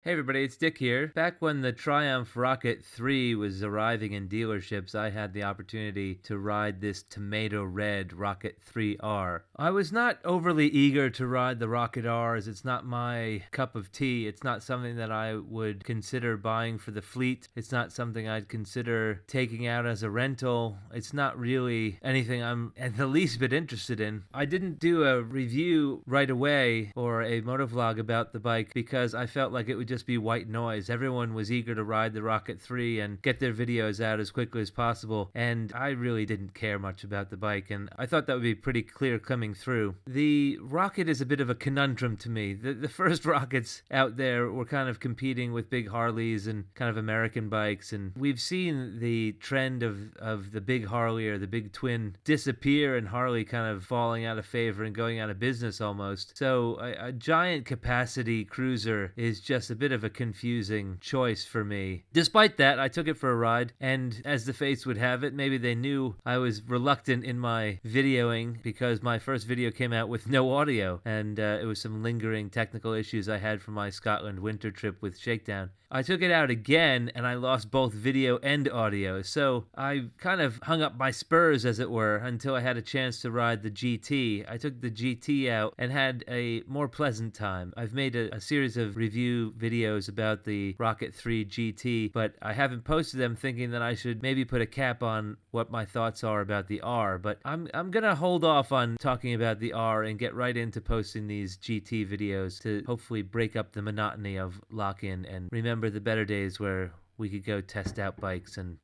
Hey everybody, it's Dick here. Back when the Triumph Rocket 3 was arriving in dealerships, I had the opportunity to ride this tomato red Rocket 3R. I was not overly eager to ride the Rocket Rs. It's not my cup of tea. It's not something that I would consider buying for the fleet. It's not something I'd consider taking out as a rental. It's not really anything I'm at the least bit interested in. I didn't do a review right away or a motovlog about the bike because I felt like it would just be white noise. Everyone was eager to ride the Rocket 3 and get their videos out as quickly as possible, and I really didn't care much about the bike, and I thought that would be pretty clear coming through. The Rocket is a bit of a conundrum to me. The first Rockets out there were kind of competing with big Harleys and kind of American bikes, and we've seen the trend of the big Harley or the big twin disappear and Harley kind of falling out of favor and going out of business almost. So a giant capacity cruiser is just a bit of a confusing choice for me. Despite that, I took it for a ride, and as the fates would have it, maybe they knew I was reluctant in my videoing because my first video came out with no audio, and it was some lingering technical issues I had from my Scotland winter trip with Shakedown. I took it out again and I lost both video and audio, so I kind of hung up my spurs, as it were, until I had a chance to ride the GT. I took the GT out and had a more pleasant time. I've made a series of review videos about the Rocket 3 GT, but I haven't posted them, thinking that I should maybe put a cap on what my thoughts are about the R, but I'm gonna hold off on talking about the R and get right into posting these GT videos to hopefully break up the monotony of lock-in and remember the better days where we could go test out bikes and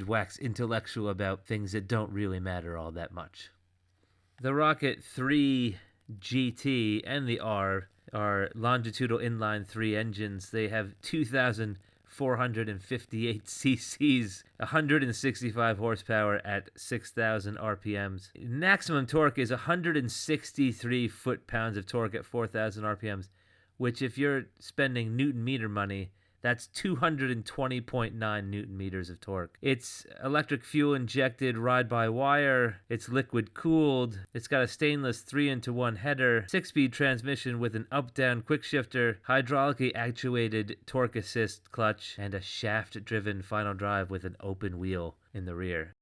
wax intellectual about things that don't really matter all that much. The Rocket 3 GT and the R are longitudinal inline 3 engines. They have 2,458 cc's, 165 horsepower at 6,000 RPMs. Maximum torque is 163 foot-pounds of torque at 4,000 RPMs, which, if you're spending Newton meter money, that's 220.9 Newton meters of torque. It's electric fuel injected ride-by-wire. It's liquid cooled. It's got a stainless 3-into-1 header, 6-speed transmission with an up-down quick shifter, hydraulically actuated torque assist clutch, and a shaft-driven final drive with an open wheel in the rear.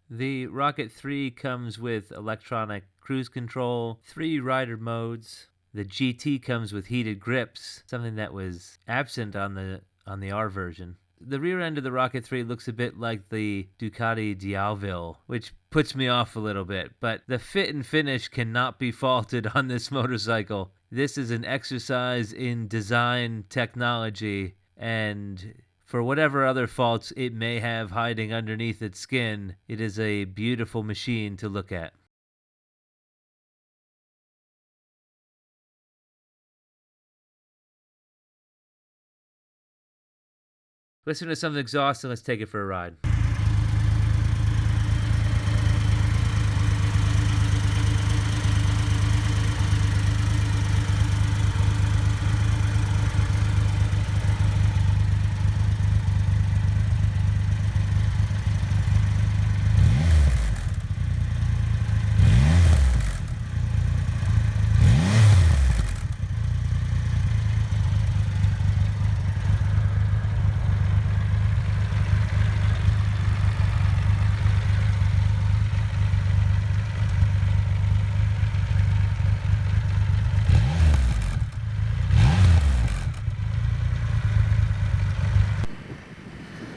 The Rocket 3 comes with electronic cruise control, 3 rider modes. The GT comes with heated grips, something that was absent on the R version. The rear end of the Rocket 3 looks a bit like the Ducati Dialville, which puts me off a little bit, but the fit and finish cannot be faulted on this motorcycle. This is an exercise in design technology, and for whatever other faults it may have hiding underneath its skin, it is a beautiful machine to look at. Listen to some exhaust and let's take it for a ride.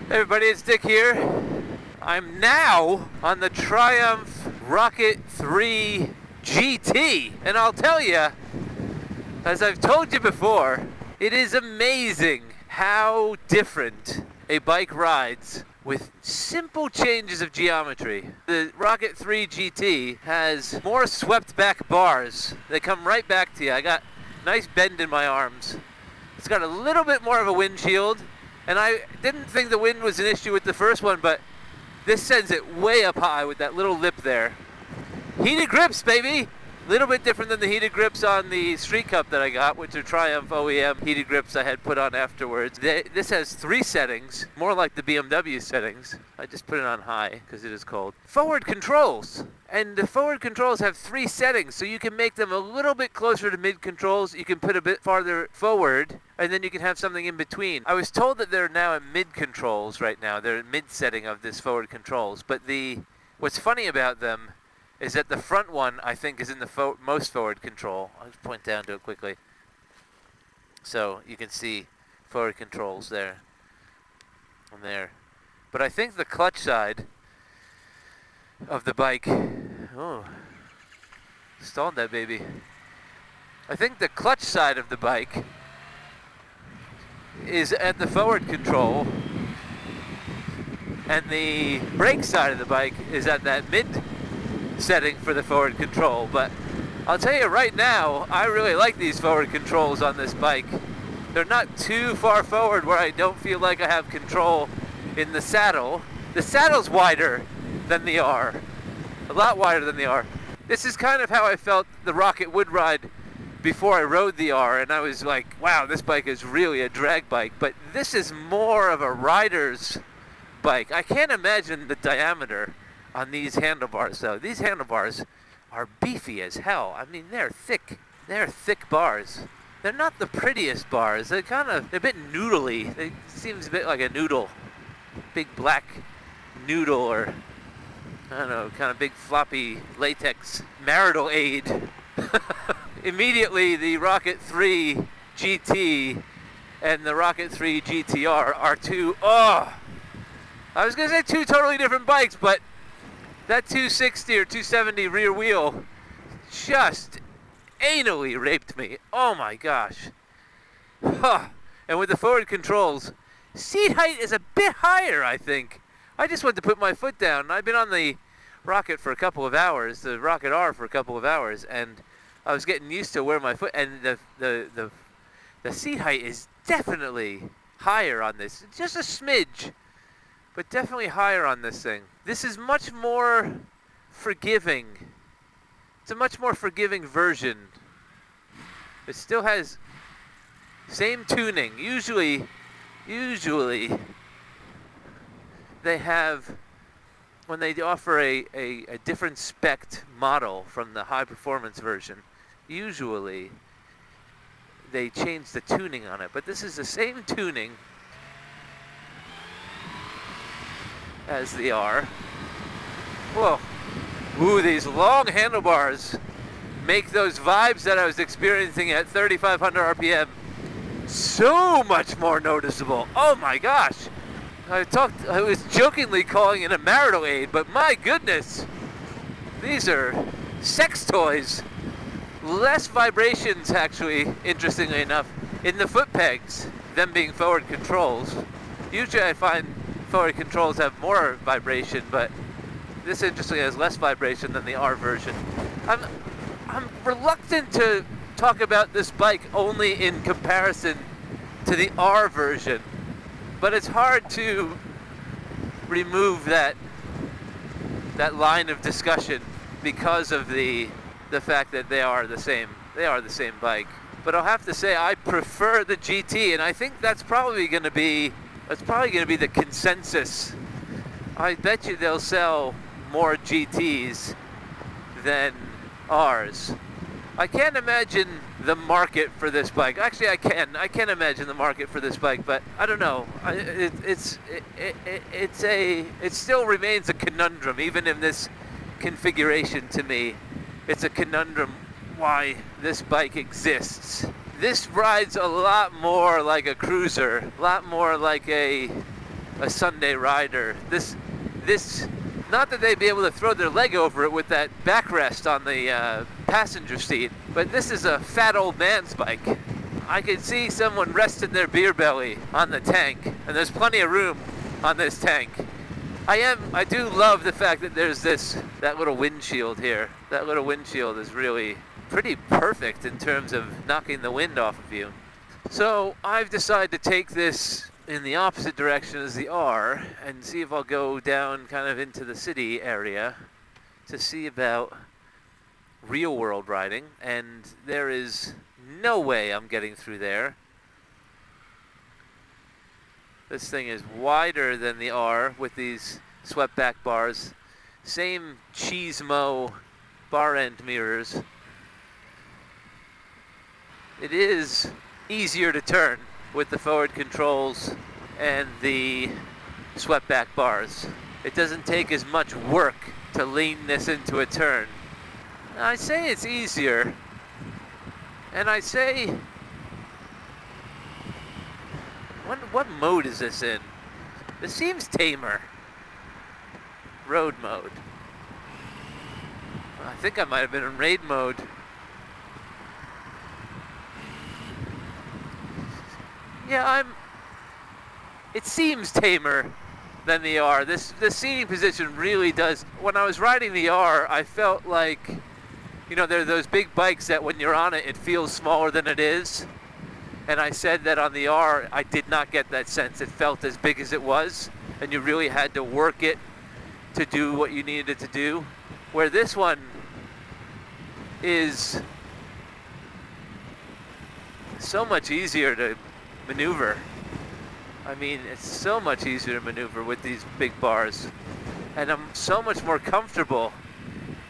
Hey everybody, it's Dick here. I'm now on the Triumph Rocket 3 GT, and I'll tell you, as I've told you before, it is amazing how different a bike rides with simple changes of geometry. The Rocket 3 GT has more swept back bars. They come right back to you. I got a nice bend in my arms. It's got a little bit more of a windshield. And I didn't think the wind was an issue with the first one, but this sends it way up high with that little lip there. Heated grips, baby! Little bit different than the heated grips on the Street Cup that I got, which are Triumph OEM heated grips I had put on afterwards. This has 3 settings, more like the BMW settings. I just put it on high because it is cold. Forward controls. And the forward controls have 3 settings, so you can make them a little bit closer to mid controls. You can put a bit farther forward, and then you can have something in between. I was told that they're now at mid controls right now. They're at mid setting of this forward controls. But what's funny about them is that the front one, I think, is in the most forward control. I'll just point down to it quickly. So you can see forward controls there and there. But I think the clutch side of the bike, oh, stalled that baby. I think the clutch side of the bike is at the forward control, and the brake side of the bike is at that mid setting for the forward control. But I'll tell you right now, I really like these forward controls on this bike. They're not too far forward where I don't feel like I have control in the saddle. The saddle's wider than the R, a lot wider than the R. This is kind of how I felt the Rocket would ride before I rode the R, and I was like, wow, this bike is really a drag bike. But this is more of a rider's bike. I can't imagine the diameter on these handlebars though. These handlebars are beefy as hell. I mean, they're thick. They're thick bars. They're not the prettiest bars. They're a bit noodly. It seems a bit like a noodle. Big black noodle, or I don't know, kind of big floppy latex marital aid. Immediately the Rocket 3 GT and the Rocket 3 GTR are I was going to say 2 totally different bikes, but that 260 or 270 rear wheel just anally raped me. Oh my gosh. And with the forward controls, seat height is a bit higher, I think. I just went to put my foot down. I've been on the Rocket for a couple of hours, the Rocket R for a couple of hours, and I was getting used to where my foot, and the seat height is definitely higher on this. Just a smidge, but definitely higher on this thing. This is much more forgiving. It's a much more forgiving version. It still has same tuning. Usually they have, when they offer a different spec'd model from the high performance version, usually they change the tuning on it. But this is the same tuning as the R. Whoa. Ooh, these long handlebars make those vibes that I was experiencing at 3,500 RPM so much more noticeable. Oh my gosh. I was jokingly calling it a marital aid, but my goodness, these are sex toys. Less vibrations, actually, interestingly enough, in the foot pegs, them being forward controls. Usually I find forward controls have more vibration, but this interestingly has less vibration than the R version. I'm reluctant to talk about this bike only in comparison to the R version, but it's hard to remove that line of discussion because of the fact that they are the same bike. But I'll have to say I prefer the GT, and I think that's probably going to be the consensus. I bet you they'll sell more GTs than Rs. I can't imagine the market for this bike. Actually, I can imagine the market for this bike, but I don't know. It still remains a conundrum, even in this configuration. To me, it's a conundrum why this bike exists. This rides a lot more like a cruiser, a lot more like a Sunday rider. This, not that they'd be able to throw their leg over it with that backrest on the passenger seat, but this is a fat old man's bike. I could see someone resting their beer belly on the tank, and there's plenty of room on this tank. I do love the fact that there's that little windshield here. That little windshield is really pretty perfect in terms of knocking the wind off of you. So I've decided to take this in the opposite direction as the R and see if I'll go down kind of into the city area to see about real world riding, and there is no way I'm getting through there. This thing is wider than the R with these swept back bars. Same cheese-mo bar end mirrors. It is easier to turn with the forward controls and the swept back bars. It doesn't take as much work to lean this into a turn. I say it's easier, and I say, what mode is this in? This seems tamer. Road mode. I think I might have been in raid mode. Yeah, it seems tamer than the R. The seating position really does. When I was riding the R, I felt like, you know, there are those big bikes that when you're on it, it feels smaller than it is. And I said that on the R, I did not get that sense. It felt as big as it was, and you really had to work it to do what you needed it to do. Where this one is so much easier to maneuver. I mean, it's so much easier to maneuver with these big bars. And I'm so much more comfortable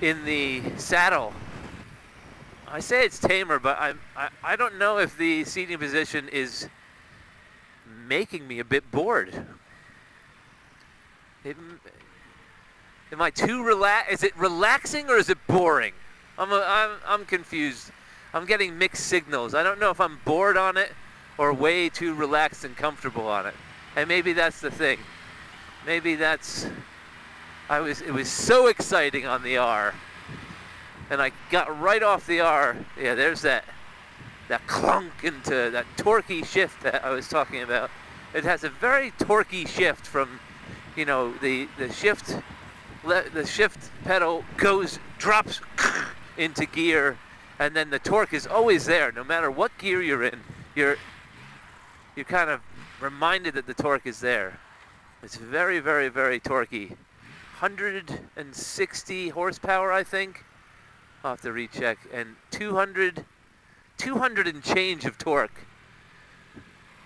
in the saddle. I say it's tamer, but I don't know if the seating position is making me a bit bored. Am I too relaxed? Is it relaxing or is it boring? I'm confused. I'm getting mixed signals. I don't know if I'm bored on it or way too relaxed and comfortable on it. And maybe that's the thing. Maybe that's... It was so exciting on the R. And I got right off the R. Yeah, there's that clunk into that torquey shift that I was talking about. It has a very torquey shift from, you know, the shift pedal drops into gear, and then the torque is always there. No matter what gear you're in, you're kind of reminded that the torque is there. It's very, very, very torquey. 160 horsepower, I think. I'll have to recheck. And 200 and change of torque.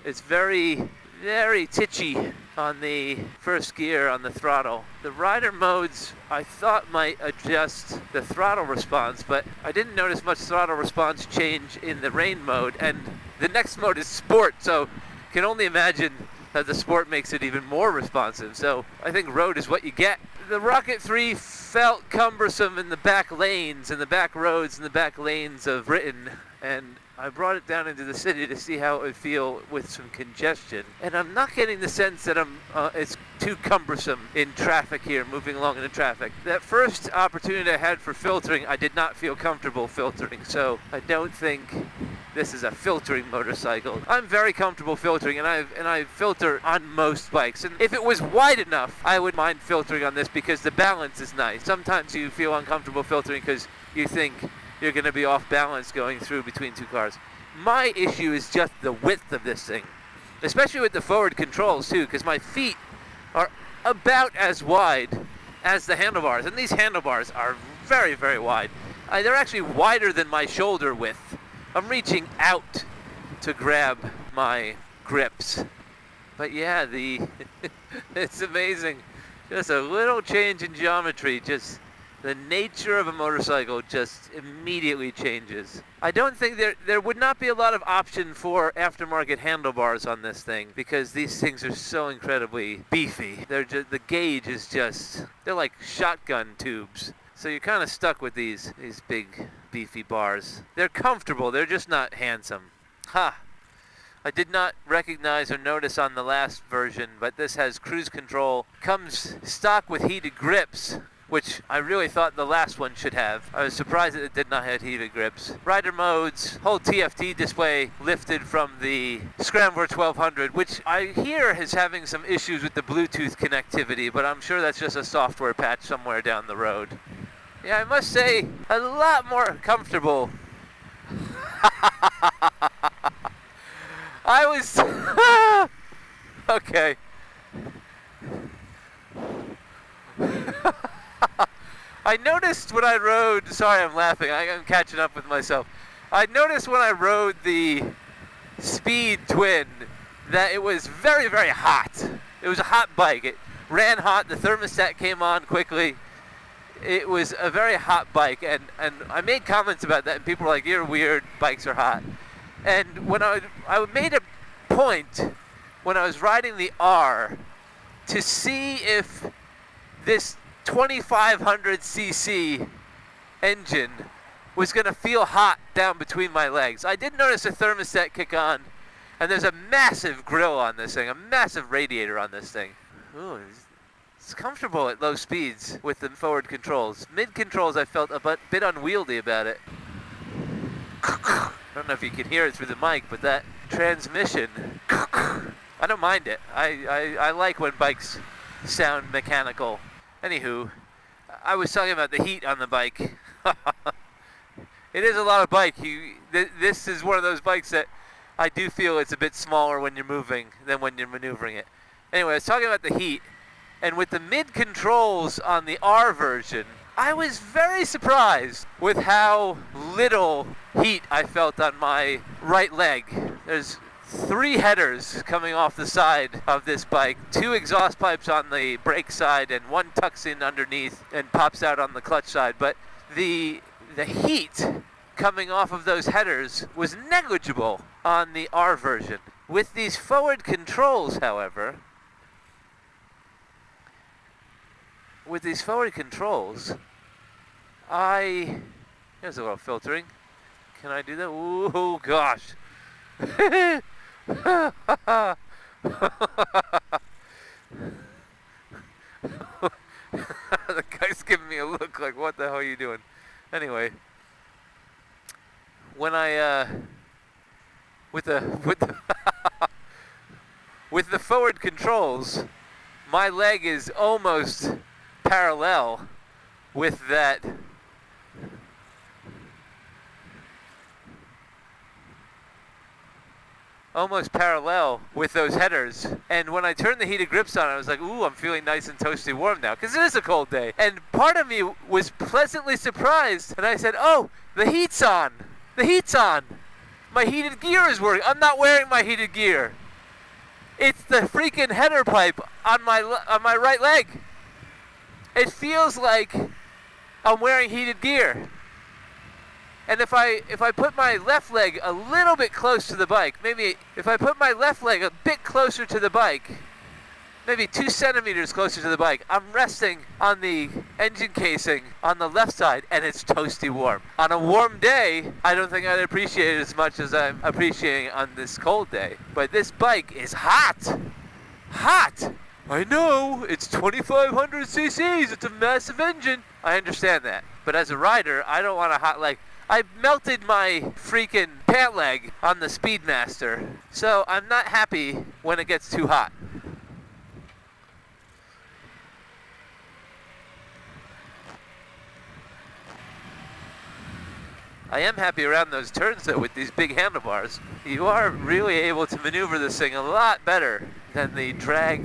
It's very, very titchy on the first gear on the throttle. The rider modes I thought might adjust the throttle response, but I didn't notice much throttle response change in the rain mode. And the next mode is sport, so can only imagine that the sport makes it even more responsive. So I think road is what you get. The Rocket 3 felt cumbersome in the back lanes, in the back roads, in the back lanes of Britain, and I brought it down into the city to see how it would feel with some congestion. And I'm not getting the sense that it's too cumbersome in traffic here, moving along in the traffic. That first opportunity I had for filtering, I did not feel comfortable filtering, so I don't think this is a filtering motorcycle. I'm very comfortable filtering, and I filter on most bikes. And if it was wide enough, I would mind filtering on this because the balance is nice. Sometimes you feel uncomfortable filtering because you think you're going to be off balance going through between two cars. My issue is just the width of this thing, especially with the forward controls too, because my feet are about as wide as the handlebars, and these handlebars are very, very wide. They're actually wider than my shoulder width. I'm reaching out to grab my grips. But yeah, it's amazing. Just a little change in geometry, just the nature of a motorcycle just immediately changes. I don't think there would not be a lot of option for aftermarket handlebars on this thing because these things are so incredibly beefy. The gauge is just, they're like shotgun tubes. So you're kind of stuck with these big, beefy bars. They're comfortable, they're just not handsome. Ha! I did not recognize or notice on the last version, but this has cruise control. Comes stock with heated grips, which I really thought the last one should have. I was surprised that it did not have heated grips. Rider modes, whole TFT display lifted from the Scrambler 1200, which I hear is having some issues with the Bluetooth connectivity, but I'm sure that's just a software patch somewhere down the road. Yeah, I must say, a lot more comfortable. I was... Okay. I noticed when I rode, sorry I'm laughing, I'm catching up with myself. I noticed when I rode the Speed Twin that it was very, very hot. It was a hot bike. It ran hot, the thermostat came on quickly. It was a very hot bike, and I made comments about that, and people were like, you're weird, bikes are hot. And when I made a point when I was riding the R to see if this 2500cc engine was going to feel hot down between my legs. I did notice a thermostat kick on, and there's a massive grill on this thing, a massive radiator on this thing. Ooh, it's comfortable at low speeds with the forward controls. Mid controls I felt a bit unwieldy about it. I don't know if you can hear it through the mic, but that transmission, I don't mind it. I like when bikes sound mechanical. Anywho, I was talking about the heat on the bike. It is a lot of bike. This is one of those bikes that I do feel it's a bit smaller when you're moving than when you're maneuvering it. Anyway, I was talking about the heat, and with the mid controls on the R version, I was very surprised with how little heat I felt on my right leg. There's 3 headers coming off the side of this bike, 2 exhaust pipes on the brake side, and 1 tucks in underneath and pops out on the clutch side. But the heat coming off of those headers was negligible on the R version. With these forward controls, however, here's a little filtering. Can I do that? Ooh, gosh. The guy's giving me a look like, what the hell are you doing? Anyway, when I with the with the forward controls, my leg is almost parallel with that those headers. And when I turned the heated grips on, I was like, ooh, I'm feeling nice and toasty warm now, because it is a cold day. And part of me was pleasantly surprised, and I said, oh, the heat's on. The heat's on. My heated gear is working. I'm not wearing my heated gear. It's the freaking header pipe on my right leg. It feels like I'm wearing heated gear. And if I put my left leg a little bit close to the bike, maybe if I put my left leg a bit closer to the bike, maybe 2 centimeters closer to the bike, I'm resting on the engine casing on the left side, and it's toasty warm. On a warm day, I don't think I'd appreciate it as much as I'm appreciating on this cold day. But this bike is hot. Hot! I know, it's 2,500 cc's, it's a massive engine. I understand that. But as a rider, I don't want a hot leg. I melted my freaking pant leg on the Speedmaster, so I'm not happy when it gets too hot. I am happy around those turns though with these big handlebars. You are really able to maneuver this thing a lot better than the drag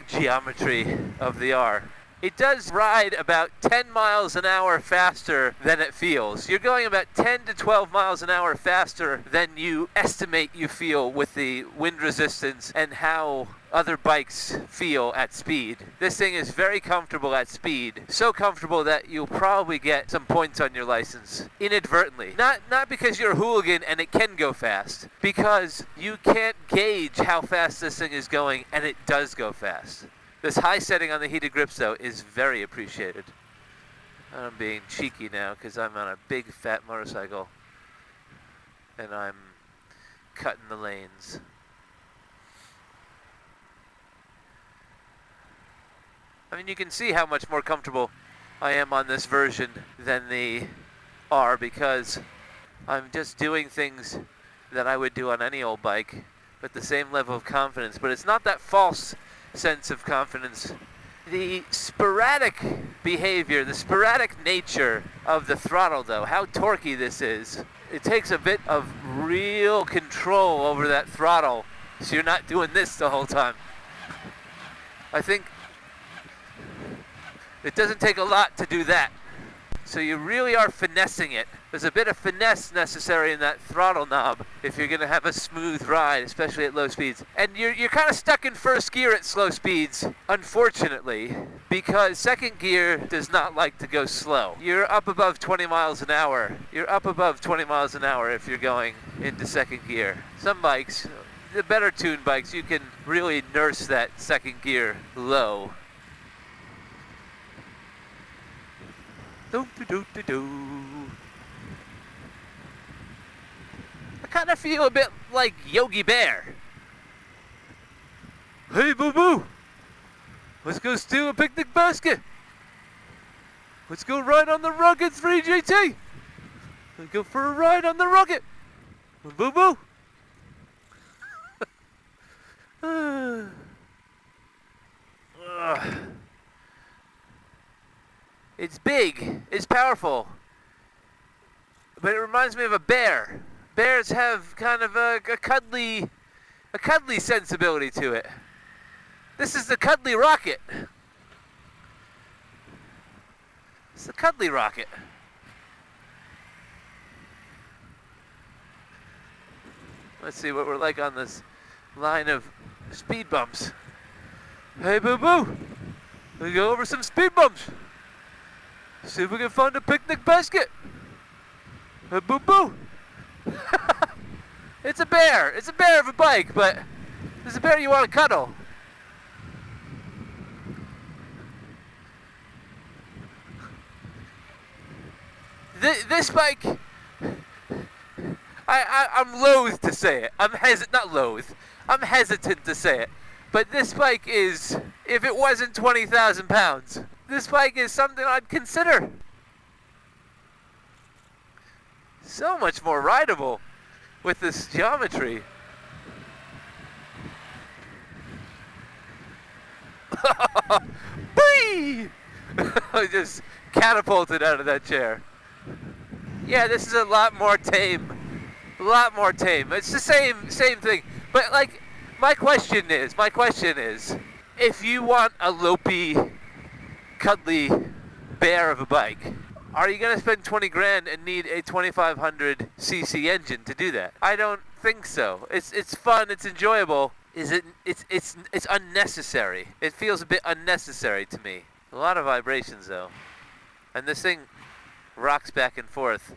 geometry of the R. It does ride about 10 miles an hour faster than it feels. You're going about 10 to 12 miles an hour faster than you estimate you feel with the wind resistance and how other bikes feel at speed. This thing is very comfortable at speed. So comfortable that you'll probably get some points on your license inadvertently. Not because you're a hooligan and it can go fast, because you can't gauge how fast this thing is going, and it does go fast. This high setting on the heated grips, though, is very appreciated. I'm being cheeky now because I'm on a big fat motorcycle and I'm cutting the lanes. I mean, you can see how much more comfortable I am on this version than the R, because I'm just doing things that I would do on any old bike with the same level of confidence. But it's not that false sense of confidence. The sporadic behavior, the sporadic nature of the throttle, though, how torquey this is, it takes a bit of real control over that throttle, so you're not doing this the whole time. I think It doesn't take a lot to do that. So you really are finessing it. There's a bit of finesse necessary in that throttle knob if you're going to have a smooth ride, especially at low speeds. And you're kind of stuck in first gear at slow speeds, unfortunately, because second gear does not like to go slow. You're up above 20 miles an hour. You're up above 20 miles an hour if you're going into second gear. Some bikes, the better tuned bikes, you can really nurse that second gear low. I kind of feel a bit like Yogi Bear. Hey, boo-boo! Let's go steal a picnic basket! Let's go ride on the Rocket 3 GT! Let's go for a ride on the Rocket! Boo-boo! It's big, it's powerful, but it reminds me of a bear. Bears have kind of a cuddly sensibility to it. This is the Cuddly Rocket. It's the Cuddly Rocket. Let's see what we're like on this line of speed bumps. Hey, boo-boo! We go over some speed bumps. See if we can find a picnic basket. Hey, boo-boo! It's a bear. It's a bear of a bike, but it's a bear you want to cuddle. This bike, I'm loath to say it. I'm hesitant to say it. But this bike is, if it wasn't 20,000 pounds, this bike is something I'd consider. So much more rideable with this geometry. Whee! I just catapulted out of that chair. Yeah, this is a lot more tame. A lot more tame. It's the same thing. But like, my question is, if you want a lopey, cuddly bear of a bike, are you gonna spend 20 grand and need a 2500 cc engine to do that? I don't think so. It's fun, it's enjoyable. It's unnecessary. It feels a bit unnecessary to me. A lot of vibrations though. And this thing rocks back and forth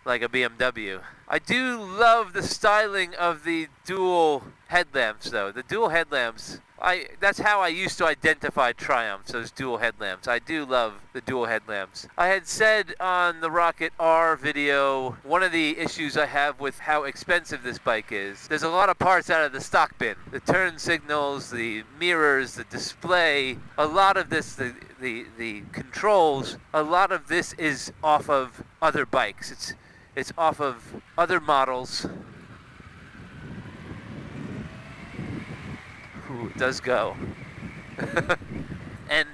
like a BMW. I do love the styling of the dual headlamps though. The dual headlamps, that's how I used to identify Triumphs, those dual headlamps. I do love the dual headlamps. I had said on the Rocket R video, one of the issues I have with how expensive this bike is, there's a lot of parts out of the stock bin. The turn signals, the mirrors, the display, a lot of this, the controls, a lot of this is off of other bikes. It's off of other models. Ooh, it does go. and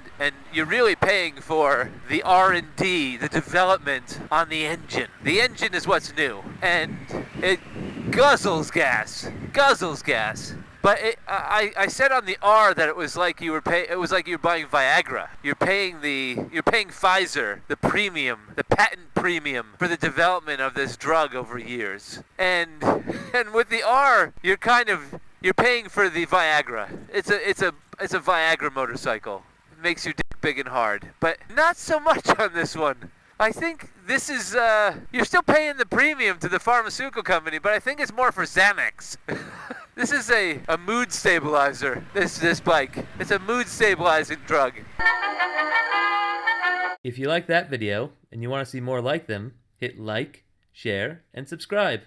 you're really paying for the R&D, the development on the engine. The engine is what's new, and it guzzles gas. But I said on the R that it was like you were buying Viagra. You're paying Pfizer the premium, the patent premium for the development of this drug over years. And with the R, you're paying for the Viagra. It's a Viagra motorcycle. It makes your dick big and hard. But not so much on this one. I think this is, you're still paying the premium to the pharmaceutical company, but I think it's more for Xanax. This is a mood stabilizer, this bike. It's a mood stabilizing drug. If you like that video and you want to see more like them, hit like, share, and subscribe.